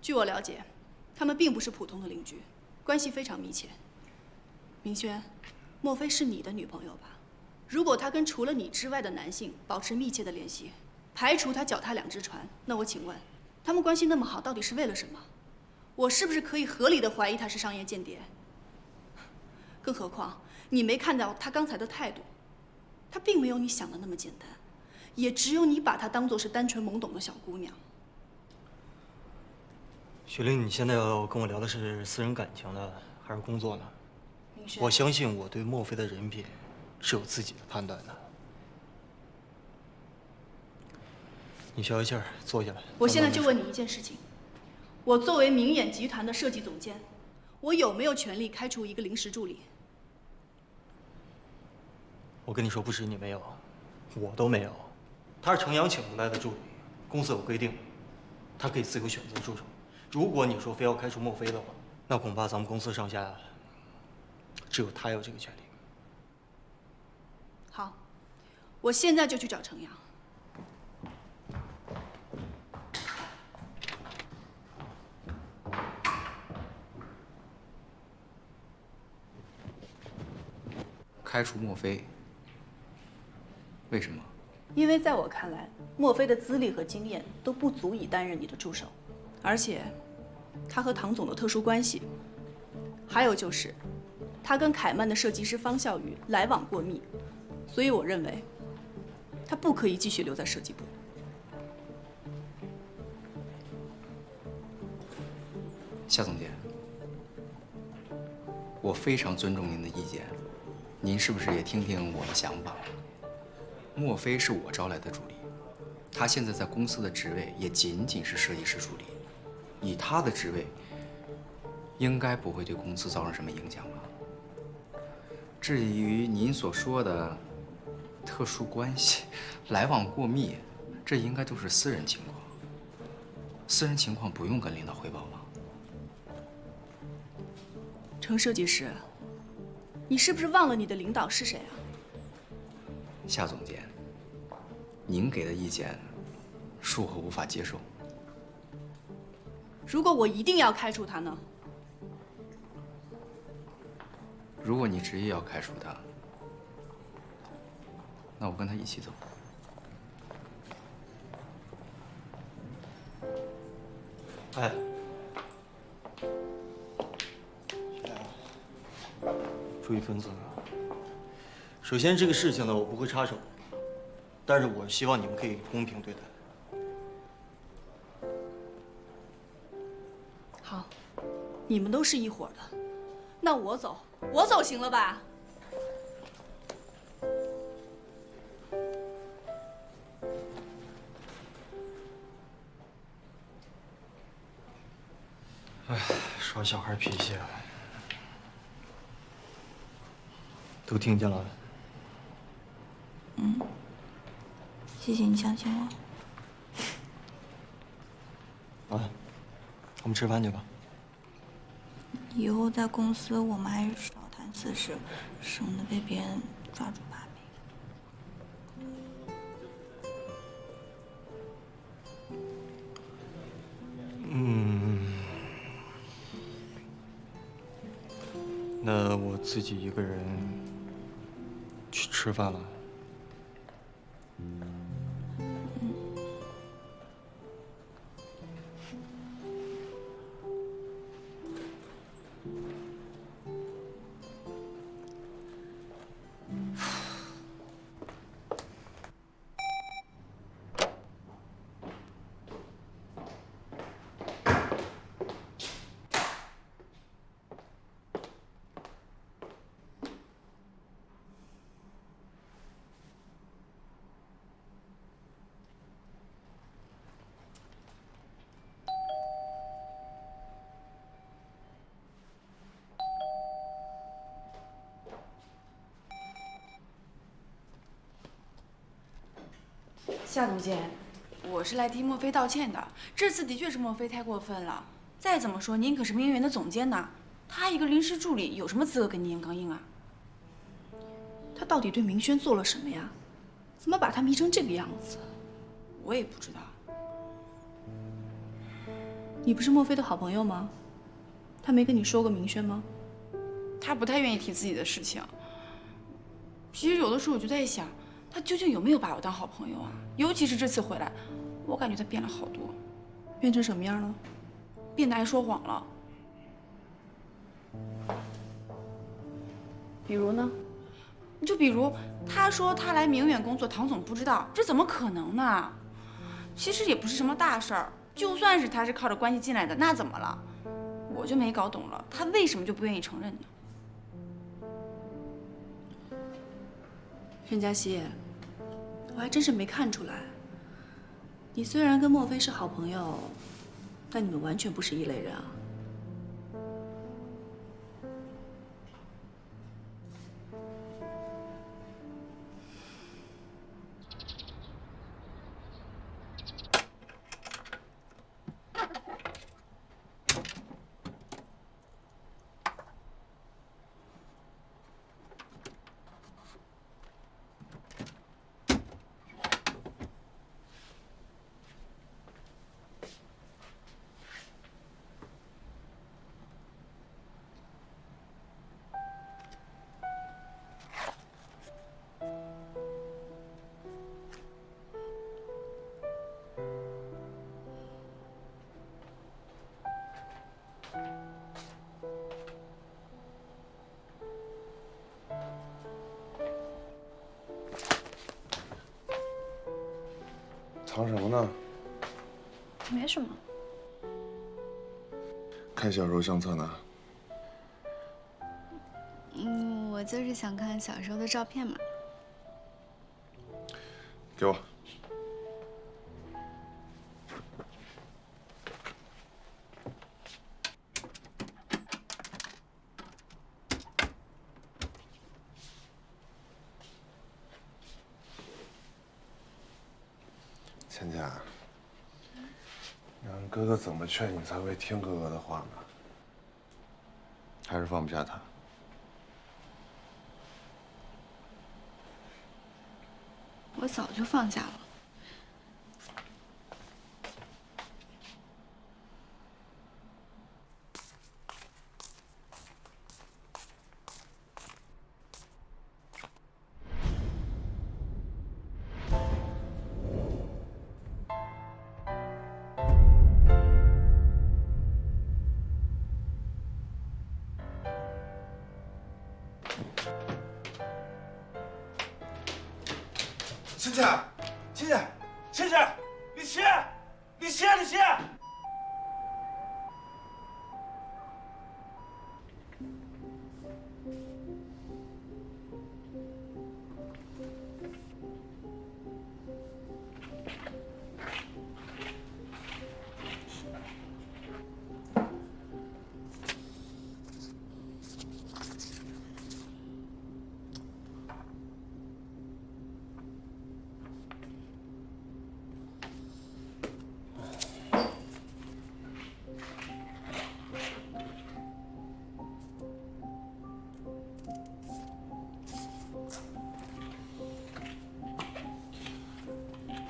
据我了解，他们并不是普通的邻居，关系非常密切。明轩，莫非是你的女朋友吧？如果她跟除了你之外的男性保持密切的联系，排除她脚踏两只船，那我请问，他们关系那么好，到底是为了什么？我是不是可以合理的怀疑他是商业间谍？更何况，你没看到他刚才的态度，他并没有你想的那么简单。也只有你把她当作是单纯懵懂的小姑娘。雪玲，你现在要跟我聊的是私人感情呢，还是工作呢？明轩，我相信我对莫非的人品是有自己的判断的。你消消气儿，坐下来。我现在就问你一件事情：我作为明眼集团的设计总监，我有没有权利开除一个临时助理？我跟你说，不止你没有，我都没有。他是程阳请出来的助理，公司有规定，他可以自由选择助手。如果你说非要开除莫非的话，那恐怕咱们公司上下只有他有这个权利。好，我现在就去找程阳。开除莫非？为什么？因为在我看来，莫非的资历和经验都不足以担任你的助手，而且他和唐总的特殊关系，还有就是他跟凯曼的设计师方笑宇来往过密，所以我认为他不可以继续留在设计部。夏总监，我非常尊重您的意见，您是不是也听听我的想法？莫非是我招来的助理，他现在在公司的职位也仅仅是设计师助理，以他的职位，应该不会对公司造成什么影响吧？至于您所说的特殊关系、来往过密，这应该都是私人情况，私人情况不用跟领导汇报吧？程设计师，你是不是忘了你的领导是谁啊？夏总监，您给的意见，恕我无法接受。如果我一定要开除他呢？如果你执意要开除他，那我跟他一起走。哎，注意分寸啊！首先，这个事情呢，我不会插手，但是我希望你们可以公平对待。好，你们都是一伙的，那我走，我走行了吧？哎，耍小孩脾气啊！都听见了。嗯，谢谢你相信我。啊，我们吃饭去吧。以后在公司我们还是少谈私事，省得被别人抓住把柄。那我自己一个人去吃饭了。夏总监，我是来替莫非道歉的。这次的确是莫非太过分了。再怎么说，您可是明媛的总监呢，他一个临时助理有什么资格跟您硬刚硬啊？他到底对明轩做了什么呀？怎么把他迷成这个样子？我也不知道。你不是莫非的好朋友吗？他没跟你说过明轩吗？他不太愿意提自己的事情。其实有的时候我就在想，他究竟有没有把我当好朋友啊？尤其是这次回来，我感觉他变了好多。变成什么样了？变得爱说谎了。比如呢？就比如他说他来明远工作，唐总不知道，这怎么可能呢？其实也不是什么大事儿，就算是他是靠着关系进来的，那怎么了？我就没搞懂了，他为什么就不愿意承认呢？任佳熙，我还真是没看出来。你虽然跟莫非是好朋友，但你们完全不是一类人啊。藏什么呢？没什么。看小时候相册呢？我就是想看小时候的照片嘛。给我。芊芊，让哥哥怎么劝你才会听哥哥的话呢？还是放不下他？我早就放下了。芊芊，芊芊，芊芊，你起，你起，你起！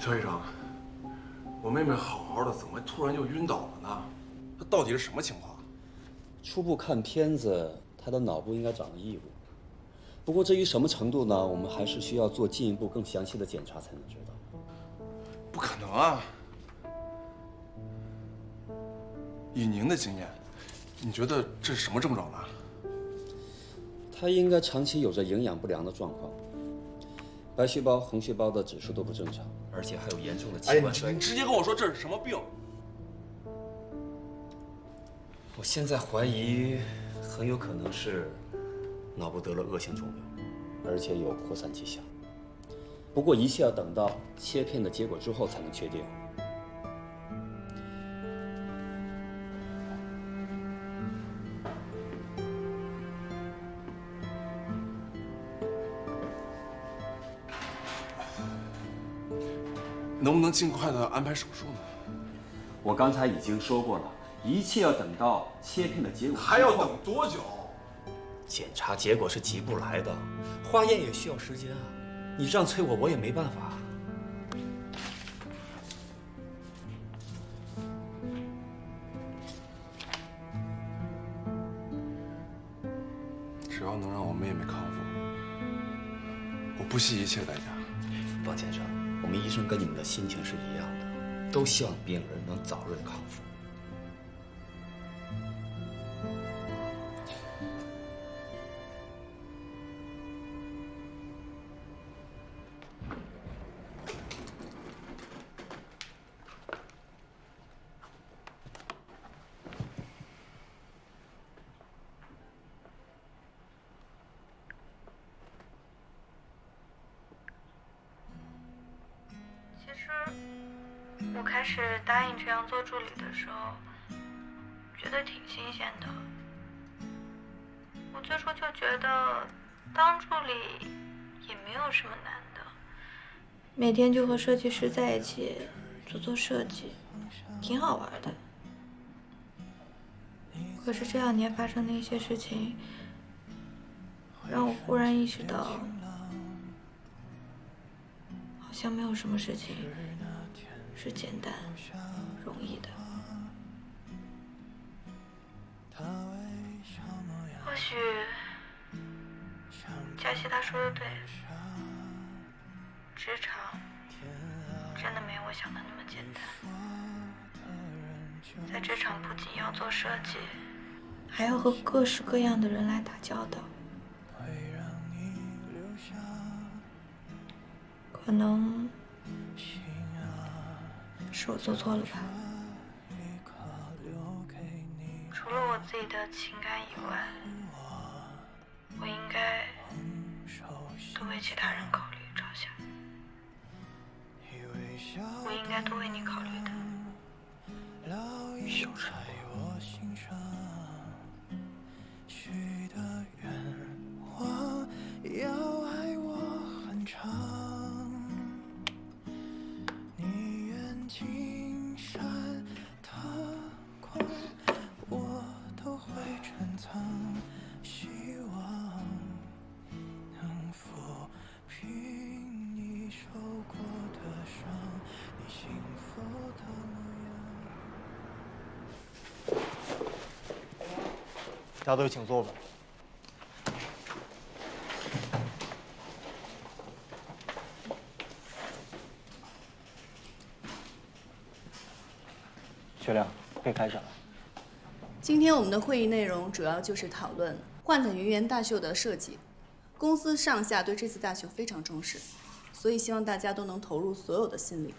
肖医生，我妹妹好好的，怎么突然就晕倒了呢？她到底是什么情况？初步看片子，她的脑部应该长了异物。不过至于什么程度呢？我们还是需要做进一步更详细的检查才能知道。不可能啊！以您的经验，你觉得这是什么症状呢？她应该长期有着营养不良的状况，白细胞、红细胞的指数都不正常，而且还有严重的器官衰竭。你直接跟我说这是什么病？我现在怀疑，很有可能是脑部得了恶性肿瘤，而且有扩散迹象。不过一切要等到切片的结果之后才能确定。能不能尽快的安排手术呢？我刚才已经说过了，一切要等到切片的结果之后。还要等多久？检查结果是急不来的，化验也需要时间啊。你这样催我，我也没办法。只要能让我妹妹康复，我不惜一切代价。王先生，我们医生跟你们的心情是一样的，都希望病人能早日康复。我开始答应这样做助理的时候，觉得挺新鲜的。我最初就觉得当助理也没有什么难的，每天就和设计师在一起做设计，挺好玩的。可是这2年发生的一些事情，让我忽然意识到，好像没有什么事情是简单容易的。或许佳琪她说的对，职场真的没有我想的那么简单。在职场不仅要做设计，还要和各式各样的人来打交道。可能是我做错了吧？除了我自己的情感以外，我应该多为其他人考虑着想。我应该多为你考虑的。小陈，金山的光，我都会珍藏。希望能抚平你受过的伤，你幸福的模样。大队请坐吧。学亮，可以开始了。今天我们的会议内容主要就是讨论幻彩云园大秀的设计。公司上下对这次大秀非常重视，所以希望大家都能投入所有的心力。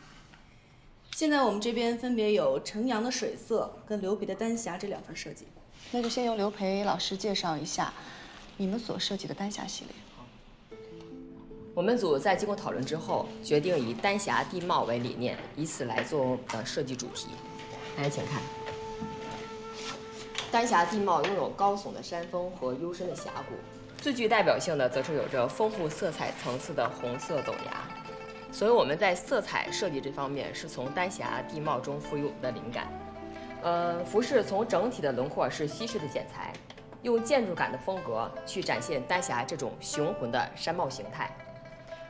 现在我们这边分别有程阳的水色跟刘培的丹霞这2份设计。那就先由刘培老师介绍一下你们所设计的丹霞系列。我们组在经过讨论之后，决定以丹霞地貌为理念，以此来做设计主题。大家请看，丹霞地貌拥有高耸的山峰和幽深的峡谷，最具代表性的则是有着丰富色彩层次的红色陡崖。所以我们在色彩设计这方面是从丹霞地貌中赋予我们的灵感。服饰从整体的轮廓是西式的剪裁，用建筑感的风格去展现丹霞这种雄浑的山貌形态。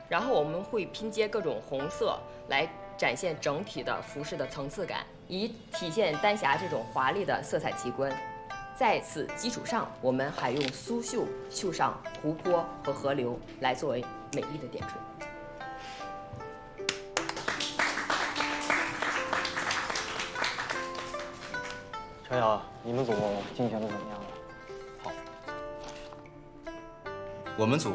然后我们会拼接各种红色来展现整体的服饰的层次感，以体现丹霞这种华丽的色彩奇观。在此基础上，我们还用苏绣绣上湖泊和河流来作为美丽的点缀。程瑶，你们组进行的怎么样了？好，我们组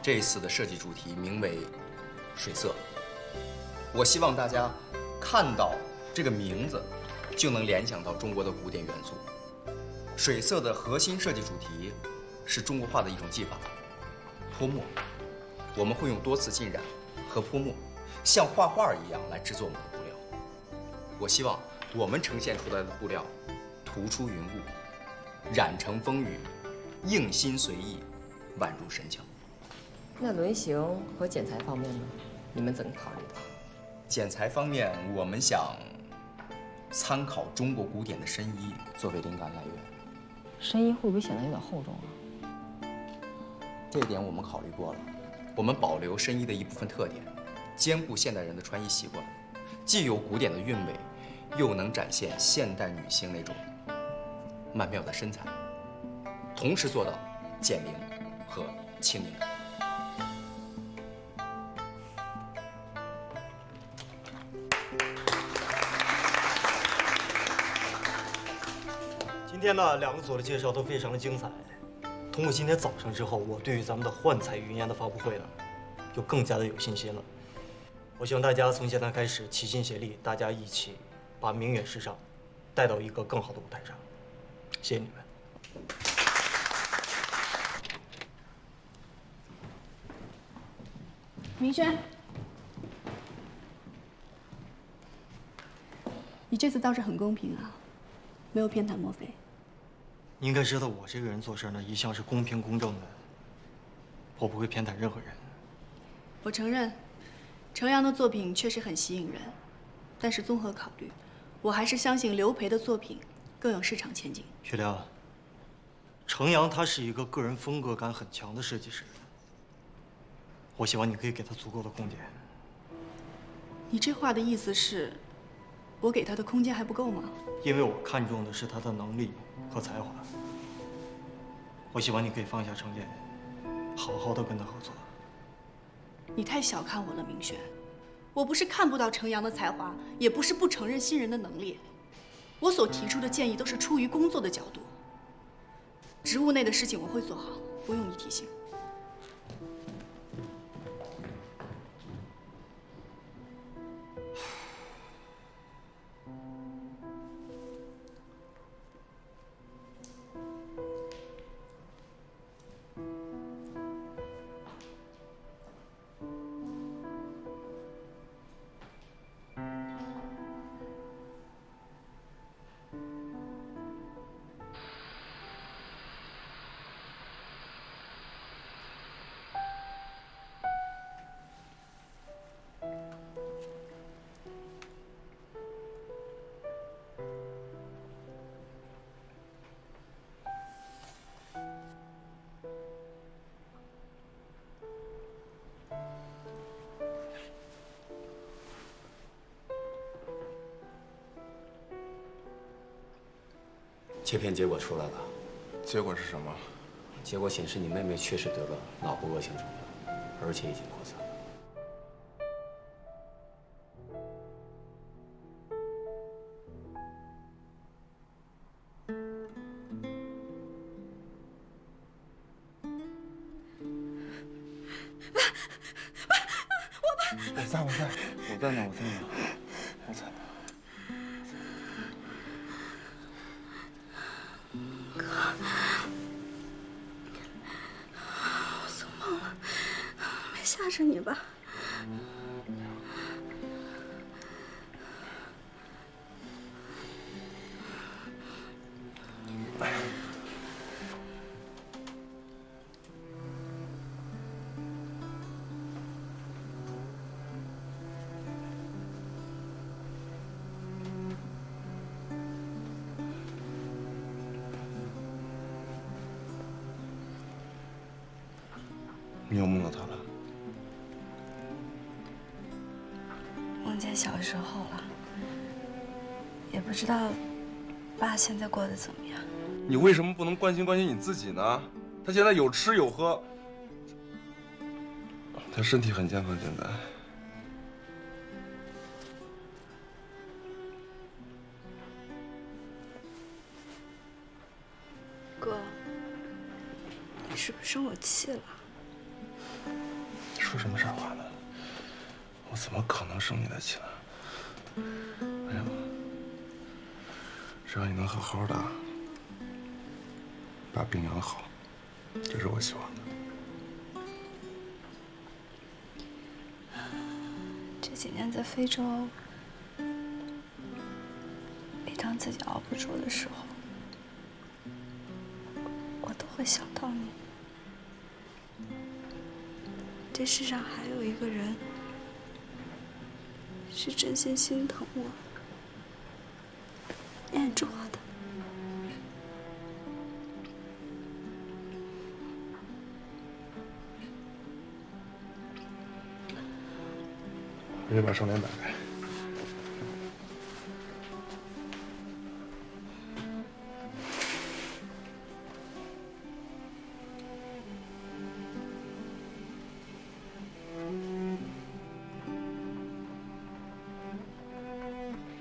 这一次的设计主题名为“水色”。我希望大家看到这个名字，就能联想到中国的古典元素。水色的核心设计主题是中国画的一种技法——泼墨。我们会用多次浸染和泼墨，像画画一样来制作我们的布料。我希望我们呈现出来的布料，涂出云雾，染成风雨，应心随意，宛如神巧。那轮形和剪裁方面呢？你们怎么考虑的？剪裁方面，我们想参考中国古典的深衣作为灵感来源。深衣会不会显得有点厚重啊？这一点我们考虑过了，我们保留深衣的一部分特点，兼顾现代人的穿衣习惯，既有古典的韵味，又能展现现代女性那种曼妙的身材，同时做到减龄和轻盈感。今天呢，2个组的介绍都非常的精彩。通过今天早上之后，我对于咱们的幻彩云烟的发布会呢，就更加的有信心了。我希望大家从现在开始齐心协力，大家一起把明远时尚带到一个更好的舞台上。谢谢你们。明轩，你这次倒是很公平啊，没有偏袒莫非。你应该知道，我这个人做事呢，一向是公平公正的，我不会偏袒任何人。我承认，程阳的作品确实很吸引人，但是综合考虑，我还是相信刘培的作品更有市场前景。雪亮，程阳他是一个个人风格感很强的设计师，我希望你可以给他足够的空间。你这话的意思是，我给他的空间还不够吗？因为我看重的是他的能力和才华。我希望你可以放下成见，好好的跟他合作。你太小看我了，明轩。我不是看不到程阳的才华，也不是不承认新人的能力。我所提出的建议都是出于工作的角度。职务内的事情我会做好，不用你提醒。切片结果出来了，结果是什么？结果显示你妹妹确实得了脑部恶性肿瘤，而且已经扩散了。我在呢。哥，我做梦了，没吓着你吧？你又梦到他了？梦见小时候了，也不知道爸现在过得怎么样。你为什么不能关心关心你自己呢？他现在有吃有喝，他身体很健康，现在。哥，你是不是生我气了？说什么傻话呢？我怎么可能生你的气呢？哎呀，只要你能好好的把病养好，这是我希望的。这几年在非洲，每当自己熬不住的时候，我都会想到你。这世上还有一个人，是真心心疼我、念着我的。你就把窗帘打开。